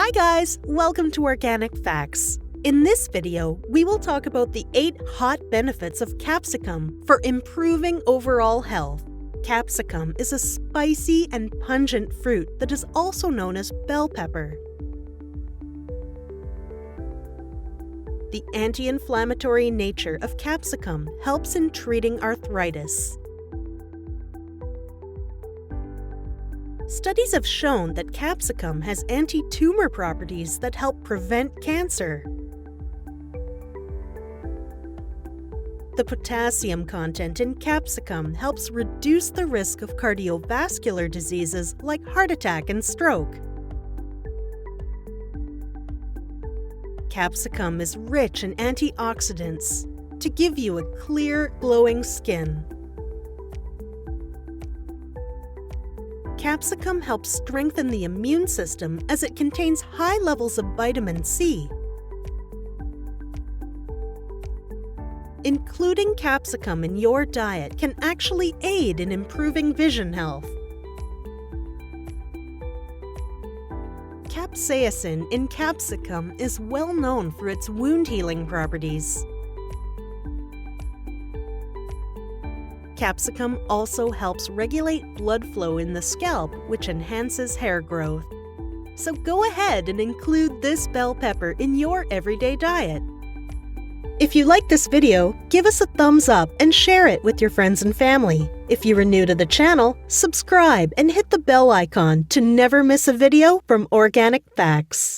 Hi guys, welcome to Organic Facts. In this video, we will talk about the 8 hot benefits of capsicum for improving overall health. Capsicum is a spicy and pungent fruit that is also known as bell pepper. The anti-inflammatory nature of capsicum helps in treating arthritis. Studies have shown that capsicum has anti-tumor properties that help prevent cancer. The potassium content in capsicum helps reduce the risk of cardiovascular diseases like heart attack and stroke. Capsicum is rich in antioxidants to give you a clear, glowing skin. Capsicum helps strengthen the immune system as it contains high levels of vitamin C. Including capsicum in your diet can actually aid in improving vision health. Capsaicin in capsicum is well known for its wound healing properties. Capsicum also helps regulate blood flow in the scalp, which enhances hair growth. So go ahead and include this bell pepper in your everyday diet. If you like this video, give us a thumbs up and share it with your friends and family. If you are new to the channel, subscribe and hit the bell icon to never miss a video from Organic Facts.